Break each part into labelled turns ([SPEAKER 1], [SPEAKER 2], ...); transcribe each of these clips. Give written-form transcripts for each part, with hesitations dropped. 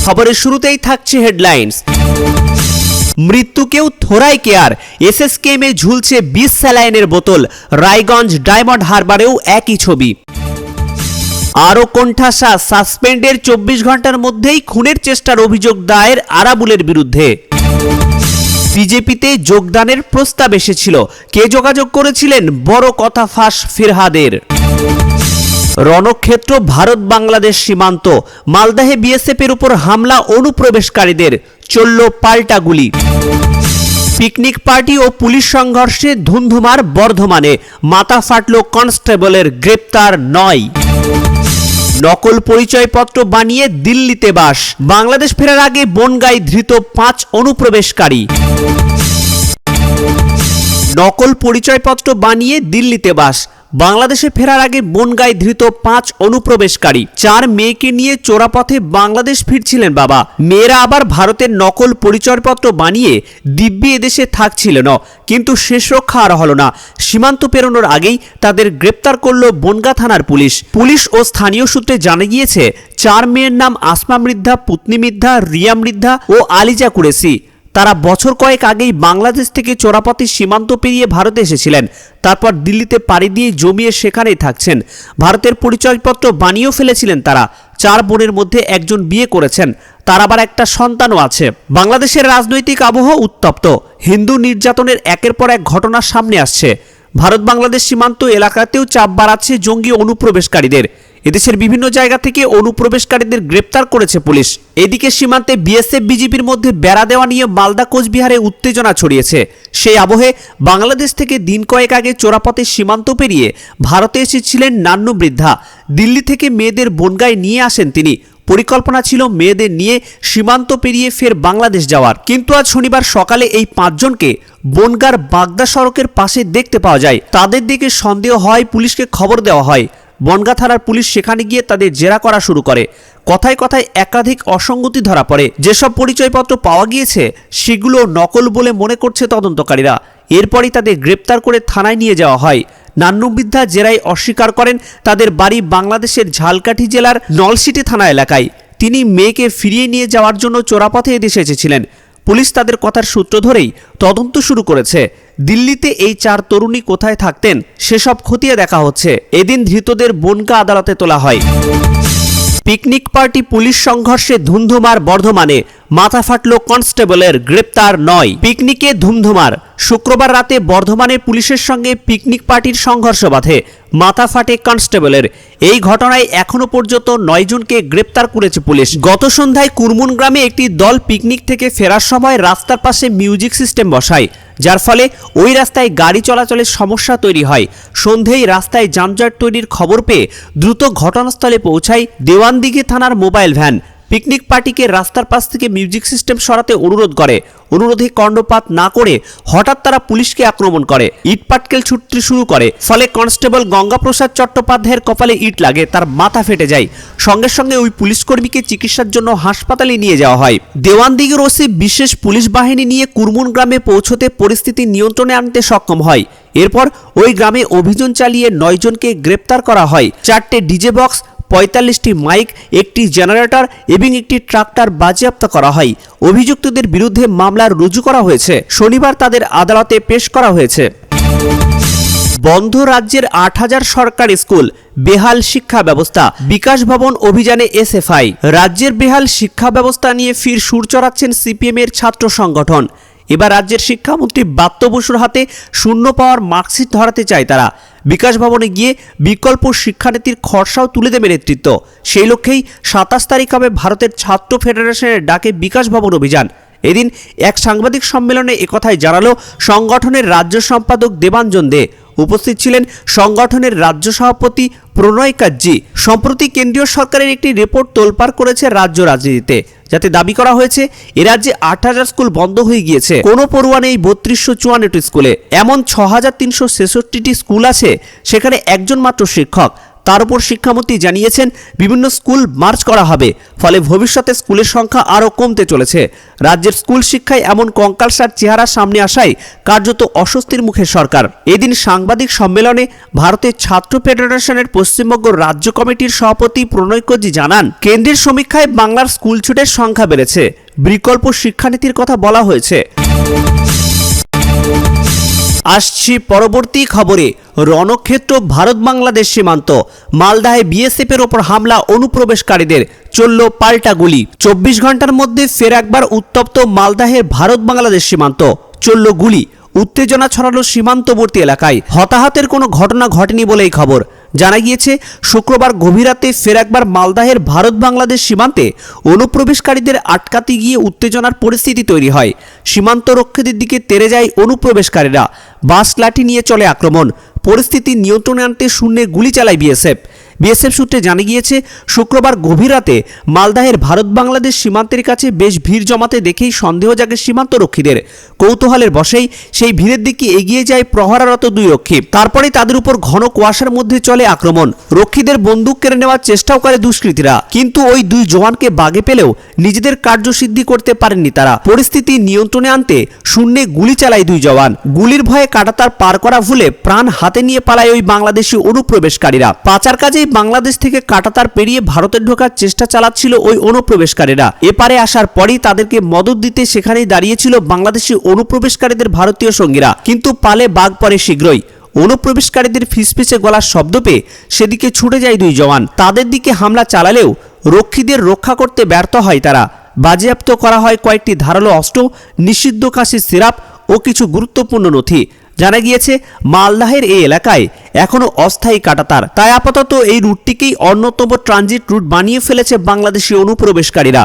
[SPEAKER 1] খবরের শুরুতেই থাকছে হেডলাইন্স। মৃত্যুকেও থোড়াই কেয়ার, এসএসকেএমে ঝুলছে 20 স্যালাইনের বোতল। রায়গঞ্জ ডায়মন্ড হারবারেও একই ছবি। আরও কোণঠাসা, সাসপেন্ডের 24 ঘন্টার মধ্যেই খুনের চেষ্টার অভিযোগ দায়ের আরাবুলের বিরুদ্ধে। বিজেপিতে যোগদানের প্রস্তাব এসেছিল, কে যোগাযোগ করেছিলেন? বড় কথা ফাঁস ফিরহাদের। রণক্ষেত্র ভারত বাংলাদেশ সীমান্ত, মালদহে বিএসএফের উপর হামলা অনুপ্রবেশকারীদের, চলল পাল্টা গুলি। পিকনিক পার্টি ও পুলিশ সংঘর্ষে ধুন্ধুমার বর্ধমানে, মাথা ফাটল কনস্টেবলের, গ্রেপ্তার 9। নকল পরিচয়পত্র বানিয়ে দিল্লিতে বাস, বাংলাদেশ ফেরার আগে বনগাঁয় ধৃত 5 অনুপ্রবেশকারী। নকল পরিচয়পত্র বানিয়ে দিল্লিতে বাস, বাংলাদেশে ফেরার আগে বনগাঁয় ধৃত 5 অনুপ্রবেশকারী। 4 মেয়েকে নিয়ে চোরাপথে বাংলাদেশ ফিরছিলেন বাবা। মেয়েরা আবার ভারতের নকল পরিচয়পত্র বানিয়ে দিব্যি এদেশে থাকছিলেন, কিন্তু শেষ রক্ষা আর হলো না। সীমান্ত পেরোনোর আগেই তাদের গ্রেপ্তার করল বনগাঁ থানার পুলিশ ও স্থানীয় সূত্রে জানা গিয়েছে 4 মেয়ের নাম আসমা মৃদ্ধা, পুতনি মৃদ্ধা, রিয়া মৃদ্ধা ও আলিজা কুরেশি। তারা বছর কয়েক আগেই বাংলাদেশ থেকে চোরাপথে সীমান্ত পেরিয়ে ভারতে এসেছিলেন, তারপর দিল্লিতে পাড়ি দিয়ে জমিয়ে সেখানেই থাকছেন। ভারতের পরিচয়পত্র বানিয়েও ফেলেছিলেন তারা। 4 বোনের মধ্যে একজন বিয়ে করেছেন, তার আবার একটা সন্তানও আছে। বাংলাদেশের রাজনৈতিক আবহ উত্তপ্ত, হিন্দু নির্যাতনের একের পর এক ঘটনা সামনে আসছে। ভারত বাংলাদেশ সীমান্ত এলাকাতেও চাপ বাড়াচ্ছে জঙ্গি অনুপ্রবেশকারীদের। এদেশের বিভিন্ন জায়গা থেকে অনুপ্রবেশকারীদের গ্রেপ্তার করেছে পুলিশ। এদিকে সীমান্তে বিএসএফ বিজেপির মধ্যে বেড়া দেওয়া নিয়ে মালদা কোচবিহারে উত্তেজনা ছড়িয়েছে। সেই আবহে বাংলাদেশ থেকে দিন কয়েক আগে চোরাপথে সীমান্ত পেরিয়ে ভারতে এসেছিলেন নান্নু বৃদ্ধা। দিল্লি থেকে মেয়েদের বনগাঁয় নিয়ে আসেন তিনি। পরিকল্পনা ছিল মেয়েদের নিয়ে সীমান্ত পেরিয়ে ফের বাংলাদেশ যাওয়ার, কিন্তু আজ শনিবার সকালে এই 5 জনকে বনগাঁর বাগদা সড়কের পাশে দেখতে পাওয়া যায়। তাদের দিকে সন্দেহ হয়, পুলিশকে খবর দেওয়া হয়। বনগাঁ থানার পুলিশ সেখানে গিয়ে তাদের জেরা করা শুরু করে। কথায় কথায় একাধিক অসঙ্গতি ধরা পড়ে। যেসব পরিচয়পত্র পাওয়া গিয়েছে সেগুলো নকল বলে মনে করছে তদন্তকারীরা। এরপরই তাদের গ্রেপ্তার করে থানায় নিয়ে যাওয়া হয়। নান্নু বৃদ্ধা জেরায় অস্বীকার করেন তাদের বাড়ি বাংলাদেশের ঝালকাঠি জেলার নলসিটি থানা এলাকায়। তিনি মেয়েকে ফিরিয়ে নিয়ে যাওয়ার জন্য চোরাপথে এদেশে এসেছিলেন। পুলিশ তাদের কথার সূত্র ধরেই তদন্ত শুরু করেছে। দিল্লিতে এই 4 তরুণী কোথায় থাকতেন সেসব খতিয়ে দেখা হচ্ছে। এদিন ধৃতদের বনগাঁ আদালতে তোলা হয়। পিকনিক পার্টি পুলিশ সংঘর্ষে ধুন্ধুমার বর্ধমানে, মাথা ফাটল কনস্টেবলের, গ্রেপ্তার 9। পিকনিকে ধুমধুমার, শুক্রবার রাতে বর্ধমানের পুলিশের সঙ্গে পিকনিক পার্টির সংঘর্ষ বাধে, মাথা ফাটে কনস্টেবলের। এই ঘটনায় এখনো পর্যন্ত 9 জনকে গ্রেপ্তার করেছে পুলিশ। গত সন্ধ্যায় কুরমুন গ্রামে একটি দল পিকনিক থেকে ফেরার সময় রাস্তার পাশে মিউজিক সিস্টেম বসায়, যার ফলে ওই রাস্তায় গাড়ি চলাচলের সমস্যা তৈরি হয়। সন্ধ্যেই রাস্তায় যানজট তৈরির খবর পেয়ে দ্রুত ঘটনাস্থলে পৌঁছায় দেওয়ানদিঘি থানার মোবাইল ভ্যান। পিকনিক পার্টিকে রাস্তার পাশ থেকে মিউজিক সিস্টেম সরাতে অনুরোধ করে। অনুরোধে কর্ণপাত না করে হঠাৎ তারা পুলিশকে আক্রমণ করে, ইটপাটকেল ছুটতে শুরু করে। ফলে কনস্টেবল গঙ্গাপ্রসাদ চট্টোপাধ্যায়ের কপালে ইট লাগে, তার মাথা ফেটে যায়। সঙ্গে সঙ্গে ওই পুলিশকর্মীকে চিকিৎসার জন্য হাসপাতালে নিয়ে যাওয়া হয়। দেওয়ানদিঘির ওসি বিশেষ পুলিশ বাহিনী নিয়ে কুরমুন গ্রামে পৌঁছতে পরিস্থিতি নিয়ন্ত্রণে আনতে সক্ষম হয়। এরপর ওই গ্রামে অভিযান চালিয়ে 9 জনকে গ্রেপ্তার করা হয়। 4টে ডিজে বক্স, 45টি মাইক, একটি জেনারেটর এবং একটি ট্রাক্টর বাজেয়াপ্ত করা হয়। অভিযুক্তদের বিরুদ্ধে মামলা রুজু করা হয়েছে। শনিবার তাদের আদালতে পেশ করা হয়েছে। বন্ধ রাজ্যের 8000 সরকারি স্কুল, বেহাল শিক্ষা ব্যবস্থা, বিকাশ ভবন অভিযানে এসএফআই। রাজ্যের বেহাল শিক্ষা ব্যবস্থা নিয়ে ফির সুর চড়াচ্ছেন সিপিএমের ছাত্র সংগঠন। এবার রাজ্যের শিক্ষামন্ত্রী ব্রাত্য বসুর হাতে শূন্য পাওয়ার মার্কশিট ধরাতে চায় তারা। বিকাশ ভবনে গিয়ে বিকল্প শিক্ষানীতির খসড়াও তুলে দেবে নেতৃত্ব। সেই লক্ষ্যেই 27 তারিখ হবে ভারতের ছাত্র ফেডারেশনের ডাকে বিকাশ ভবন অভিযান। এদিন এক সাংবাদিক সম্মেলনে একথাই জানালো সংগঠনের রাজ্য সম্পাদক দেবাঞ্জন দে। উপস্থিত ছিলেন সংগঠনের রাজ্য সভাপতি প্রণয় কাজ্জি। সম্প্রতি কেন্দ্রীয় সরকারের একটি রিপোর্ট তোলপাড় করেছে রাজ্য রাজনীতিতে, যাতে দাবি করা হয়েছে এ রাজ্যে 8000 স্কুল বন্ধ হয়ে গিয়েছে, কোনো পড়ুয়া নেই 3254টি স্কুলে। এমন 6366টি স্কুল আছে, সেখানে একজন মাত্র শিক্ষক। তার উপর শিক্ষামন্ত্রী জানিয়েছেন বিভিন্ন স্কুল মার্চ করা হবে, ফলে ভবিষ্যতে স্কুলের সংখ্যা আরও কমতে চলেছে। রাজ্যের স্কুল শিক্ষায় এমন কঙ্কালসার চেহারা সামনে আসায় কার্যত অস্বস্তির মুখে সরকার। এদিন সাংবাদিক সম্মেলনে ভারতের ছাত্র ফেডারেশনের পশ্চিমবঙ্গ রাজ্য কমিটির সভাপতি প্রণয় কজি জানান, কেন্দ্রের সমীক্ষায় বাংলার স্কুল ছুটের সংখ্যা বেড়েছে, বিকল্প শিক্ষানীতির কথা বলা হয়েছে। আসছি পরবর্তী খবরে। রণক্ষেত্র ভারত বাংলাদেশ সীমান্ত, মালদায় বিএসএফের ওপর হামলা অনুপ্রবেশকারীদের, চলল পাল্টা গুলি। 24 ঘন্টার মধ্যে ফের একবার উত্তপ্ত মালদাহের ভারত বাংলাদেশ সীমান্ত, চলল গুলি। উত্তেজনা ছড়ালো সীমান্তবর্তী এলাকায়। হতাহতের কোনো ঘটনা ঘটেনি বলেই খবর। জানা গিয়েছে, শুক্রবার গভীর রাতে ফের একবার মালদাহের ভারত বাংলাদেশ সীমান্তে অনুপ্রবেশকারীদের আটকাতে গিয়ে উত্তেজনার পরিস্থিতি তৈরি হয়। সীমান্ত রক্ষীদের দিকে তেড়ে যায় অনুপ্রবেশকারীরা, বাঁশ লাঠি নিয়ে চলে আক্রমণ। পরিস্থিতি নিয়ন্ত্রণে আনতে শূন্যে গুলি চালায় বিএসএফ সূত্রে জানা গিয়েছে, শুক্রবার গভীর রাতে মালদাহের ভারত বাংলাদেশ সীমান্তের কাছে বেশ ভিড় জমাতে দেখেই সন্দেহ জাগে সীমান্ত রক্ষীদের। কৌতূহলের বশেই সেই ভিড়ের দিকে এগিয়ে যায় প্রহরারত দুই রক্ষী। তারপরে তাদের উপর ঘন কুয়াশার মধ্যে চলে আক্রমণ। রক্ষীদের বন্দুক কেড়ে নেওয়ার চেষ্টাও করে দুষ্কৃতীরা, কিন্তু ওই দুই জওয়ানকে বাগে পেলেও নিজেদের কার্যসিদ্ধি করতে পারেননি তারা। পরিস্থিতি নিয়ন্ত্রণে আনতে শূন্যে গুলি চালায় দুই জওয়ান। গুলির ভয়ে কাঁটাতার পার করা ভুলে প্রাণ হাতে নিয়ে পালায় ওই বাংলাদেশি অনুপ্রবেশকারীরা। পাচার কাজেই বাংলাদেশ থেকে কাঁটাতার পেরিয়ে ভারতে ঢোকার চেষ্টা চালাচ্ছিল ওই অনুপ্রবেশকারীরা। এপারে আসার পরই তাদেরকে মদত দিতে সেখানেই দাঁড়িয়েছিল বাংলাদেশি অনুপ্রবেশকারীদের ভারতীয় সঙ্গীরা, কিন্তু পালে বাঘ পড়ে শীঘ্রই। অনুপ্রবেশকারীদের ফিসফিসে গলার শব্দ পেয়ে সেদিকে ছুটে যায় দুই জওয়ান। তাদের দিকে হামলা চালালেও রক্ষীদের রক্ষা করতে ব্যর্থ হয় তারা। বাজেয়াপ্ত করা হয় কয়েকটি ধারালো অস্ত্র, নিষিদ্ধ কাশির সিরাপ ও কিছু গুরুত্বপূর্ণ নথি। জানা গিয়েছে, মালদাহের এই এলাকায় এখনো অস্থায়ী কাঁটাতার, তাই আপাতত এই রুটটিকেই অন্যতম ট্রানজিট রুট বানিয়ে ফেলেছে বাংলাদেশি অনুপ্রবেশকারীরা।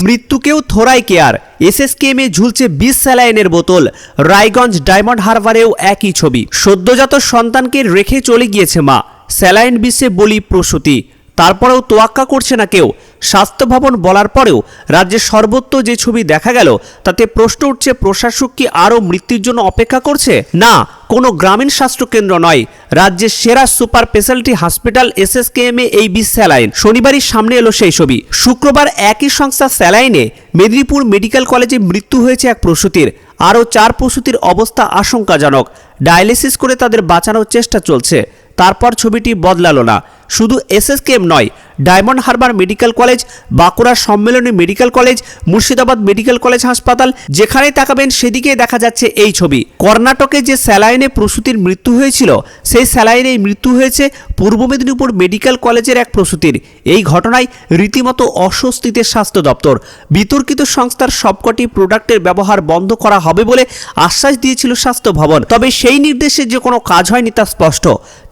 [SPEAKER 1] মৃত্যুকেও থোড়াই কেয়ার, এসএসকেএমে ঝুলছে 20 স্যালাইনের বোতল। রায়গঞ্জ ডায়মন্ড হারবারেও একই ছবি। সদ্যজাত সন্তানকে রেখে চলে গিয়েছে মা, স্যালাইন বিষে বলি প্রসূতি। তারপরেও তোয়াক্কা করছে না কেউ। স্বাস্থ্য ভবন বলার পরেও রাজ্যের সর্বত্র যে ছবি দেখা গেল, তাতে প্রশ্ন উঠছে, প্রশাসক কি আরও মৃত্যুর জন্য অপেক্ষা করছে? না, কোনো গ্রামীণ স্বাস্থ্যকেন্দ্র নয়, রাজ্যের সেরা সুপার স্পেশালিটি হসপিটাল এসএসকেএমে এই 20 স্যালাইন। শনিবারই সামনে এলো সেই ছবি। শুক্রবার একই সংস্থা স্যালাইনে মেদিনীপুর মেডিকেল কলেজে মৃত্যু হয়েছে এক প্রসূতির। আরও 4 প্রসূতির অবস্থা আশঙ্কাজনক। ডায়ালিসিস করে তাদের বাঁচানোর চেষ্টা চলছে। তারপর ছবিটি বদলালো না। শুধু এসএসকেএম নয়, Diamond Harbour medical college, Bankura Sammilani medical college, Murshidabad medical college হাসপাতাল, যেখানেই তাকাবেন সেদিকেই দেখা যাচ্ছে এই ছবি। কর্ণাটকে যে স্যালাইনে প্রসূতির মৃত্যু হয়েছিল, সেই স্যালাইনেই মৃত্যু হয়েছে পূর্ব মেদিনীপুর মেডিকেল কলেজের এক প্রসূতির। এই ঘটনায় রীতিমতো অস্বস্তিতে স্বাস্থ্য দপ্তর। বিতর্কিত সংস্থার সবকটি প্রোডাক্টের ব্যবহার বন্ধ করা হবে বলে আশ্বাস দিয়েছিল স্বাস্থ্য ভবন, তবে সেই নির্দেশে যে কোনো কাজ হয়নি তা স্পষ্ট।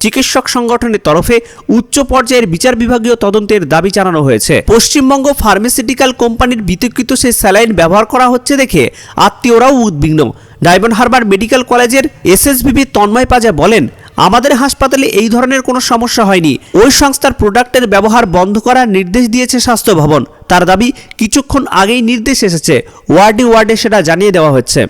[SPEAKER 1] চিকিৎসক সংগঠনের তরফে উচ্চ পর্যায়ের বিচার বিভাগীয় তদন্তের দাবি জানানো হয়েছে। পশ্চিমবঙ্গ ফার্মাসিউটিক্যাল কোম্পানির বিতর্কিত সেই স্যালাইন ব্যবহার করা হচ্ছে দেখে আত্মীয়রাও উদ্বিগ্ন। ডায়মন্ড হারবার মেডিকেল কলেজের এসএসভিপি তন্ময় পাজা বলেন, আমাদের হাসপাতালে এই ধরনের কোনো সমস্যা হয়নি। ওই সংস্থার প্রোডাক্টের ব্যবহার বন্ধ করার নির্দেশ দিয়েছে স্বাস্থ্য ভবন। তার দাবি, কিছুক্ষণ আগেই নির্দেশ এসেছে, ওয়ার্ডে সেটা জানিয়ে দেওয়া হচ্ছে।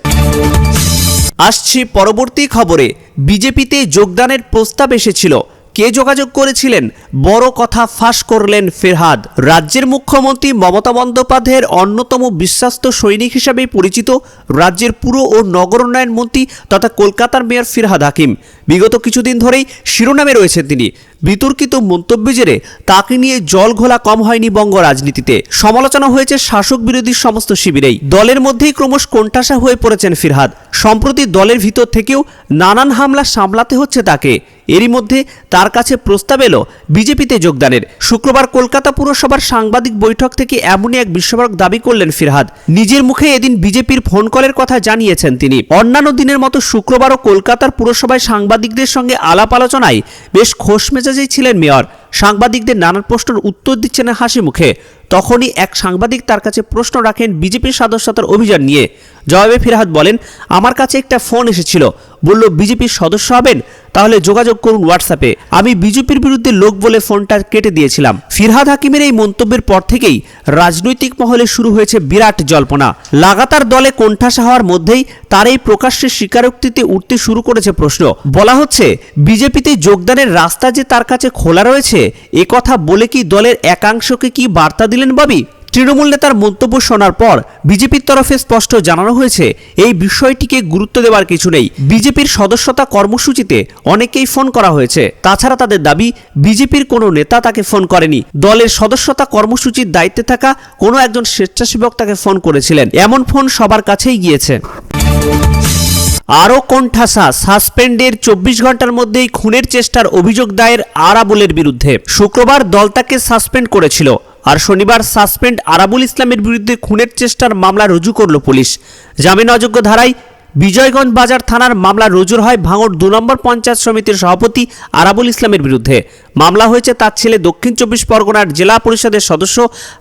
[SPEAKER 1] আসছি পরবর্তী খবরে। বিজেপিতে যোগদানের প্রস্তাব এসেছিল, কে যোগাযোগ করেছিলেন? বড় কথা ফাঁস করলেন ফিরহাদ। রাজ্যের মুখ্যমন্ত্রী মমতা বন্দ্যোপাধ্যায়ের অন্যতম বিশ্বস্ত সৈনিক হিসাবে পরিচিত রাজ্যের পুর ও নগর উন্নয়ন মন্ত্রী তথা কলকাতার মেয়র ফিরহাদ হাকিম বিগত কিছুদিন ধরেই শিরোনামে রয়েছেন তিনি। বিতর্কিত মন্তব্য জেরে তাকে নিয়ে জল ঘোলা কম হয়নি বঙ্গ রাজনীতিতে। সমালোচনা হয়েছে শাসক বিরোধী সমস্ত শিবিরেই। দলের মধ্যেই ক্রমশ কোণঠাসা হয়ে পড়েছেন ফিরহাদ। সম্প্রতি দলের ভিতর থেকেও নানান হামলা সামলাতে হচ্ছে তাকে। এরই মধ্যে তার কাছে প্রস্তাব এলো বিজেপিতে যোগদানের। শুক্রবার কলকাতা পুরসভার সাংবাদিক বৈঠক থেকে এমনই এক বিস্ফোরক দাবি করলেন ফিরহাদ। নিজের মুখে এদিন বিজেপির ফোন কলের কথা জানিয়েছেন তিনি। অন্যান্য দিনের মতো শুক্রবারও কলকাতার পুরসভায় সাংবাদিকদের সঙ্গে আলাপ আলোচনায় বেশ খোশ মেজাজেই ছিলেন মেয়র। সাংবাদিকদের নানান প্রশ্নের উত্তর দিচ্ছেন হাসি মুখে। তখনই এক সাংবাদিক তার কাছে প্রশ্ন রাখেন বিজেপির সদস্যতার অভিযান নিয়ে। জবাবে ফিরহাদ বলেন, আমার কাছে একটা ফোন এসেছিল, বলল বিজেপির সদস্য হবেন, তাহলে যোগাযোগ করুন হোয়াটসঅ্যাপে। আমি বিজেপির বিরুদ্ধে লোক বলে ফোনটা কেটে দিয়েছিলাম। ফিরহাদ হাকিমের এই মন্তব্যের পর থেকেই রাজনৈতিক মহলে শুরু হয়েছে বিরাট জল্পনা। লাগাতার দলে কোণঠাসা হওয়ার মধ্যেই তার এই প্রকাশ্যে স্বীকারোক্তিতে উঠতে শুরু করেছে প্রশ্ন। বলা হচ্ছে বিজেপিতে যোগদানের রাস্তা যে তার কাছে খোলা রয়েছে, এ কথা বলে কি দলের একাংশকে কি বার্তা দিলেন ববি? তৃণমূল নেতার মন্তব্য শোনার পর বিজেপির তরফে স্পষ্ট জানানো হয়েছে এই বিষয়টিকে গুরুত্ব দেওয়ার কিছু নেই। বিজেপির সদস্যতা কর্মসূচিতে অনেকেই ফোন করা হয়েছে। তাছাড়া তাদের দাবি বিজেপির কোনো নেতা তাকে ফোন করেনি। দলের সদস্যতা কর্মসূচির দায়িত্বে থাকা কোনো একজন স্বেচ্ছাসেবক তাকে ফোন করেছিলেন। এমন ফোন সবার কাছেই গিয়েছে। আরও কোণঠাসা, সাসপেন্ডের 24 ঘন্টার মধ্যেই খুনের চেষ্টার অভিযোগ দায়ের আরাবুলের বিরুদ্ধে। শুক্রবার দল তাকে সাসপেন্ড করেছিল, আর শনিবার সাসপেন্ড আরাবুল ইসলামের বিরুদ্ধে খুনের চেষ্টার মামলা রুজু করল পুলিশ। জামিন অযোগ্য ধারায় বিজয়গঞ্জ বাজার থানার মামলা রুজু হয় ভাঙড় 2 নম্বর পঞ্চায়েত সমিতির সভাপতি আরাবুল ইসলামের বিরুদ্ধে। মামলা হয়েছে তার ছেলে দক্ষিণ 24 পরগনার জেলা পরিষদের সদস্য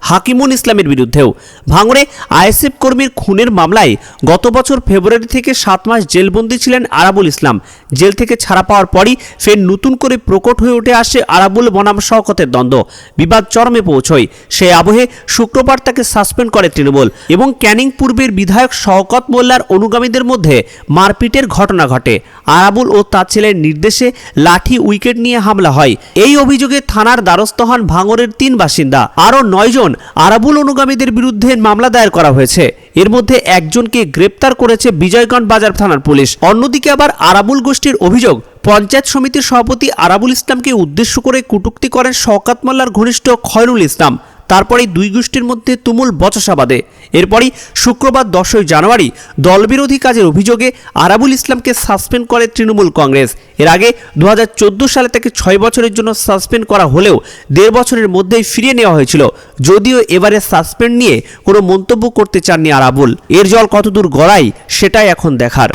[SPEAKER 1] হাকিমুল ইসলামের বিরুদ্ধেও। ভাঙড়ে আইএসএফ কর্মীর খুনের মামলায় গত বছর ফেব্রুয়ারি থেকে 7 মাস জেলবন্দি ছিলেন আরাবুল ইসলাম। জেল থেকে ছাড়া পাওয়ার পরই ফের নতুন করে প্রকট হয়ে উঠে আসে আরাবুল বনাম শওকতের দ্বন্দ্ব। বিবাদ চরমে পৌঁছয়। সেই আবহে শুক্রবার তাকে সাসপেন্ড করে তৃণমূল এবং ক্যানিং পূর্বের বিধায়ক শওকত মোল্লার অনুগামীদের মধ্যে মারপিটের ঘটনা ঘটে। আরাবুল ও তার ছেলের নির্দেশে লাঠি উইকেট নিয়ে হামলা হয়। এই অভিযোগে থানার দ্বারস্থ হন ভাঙড়ের 3 বাসিন্দা। আরও 9 জন আরাবুল অনুগামীদের বিরুদ্ধে মামলা দায়ের করা হয়েছে। এর মধ্যে একজনকে গ্রেপ্তার করেছে বিজয়গঞ্জ বাজার থানার পুলিশ। অন্যদিকে আবার আরাবুল গোষ্ঠীর অভিযোগ, পঞ্চায়েত সমিতির সভাপতি আরাবুল ইসলামকে উদ্দেশ্য করে কটূক্তি করেন শওকত মোল্লার ঘনিষ্ঠ খয়রুল ইসলাম। তারপরেই দুই গোষ্ঠীর মধ্যে তুমুল বচসা বাধে। এরপরই শুক্রবার 10 জানুয়ারি দলবিরোধী কাজের অভিযোগে আরাবুল ইসলামকে সাসপেন্ড করে তৃণমূল কংগ্রেস। এর আগে 2014 সালে তাকে 6 বছরের জন্য সাসপেন্ড করা হলেও 1.5 বছরের মধ্যেই ফিরিয়ে নেওয়া হয়েছিল। যদিও এবারে সাসপেন্ড নিয়ে কোনো মন্তব্য করতে চাননি আরাবুল। এর জল কতদূর গড়ায় সেটাই এখন দেখার।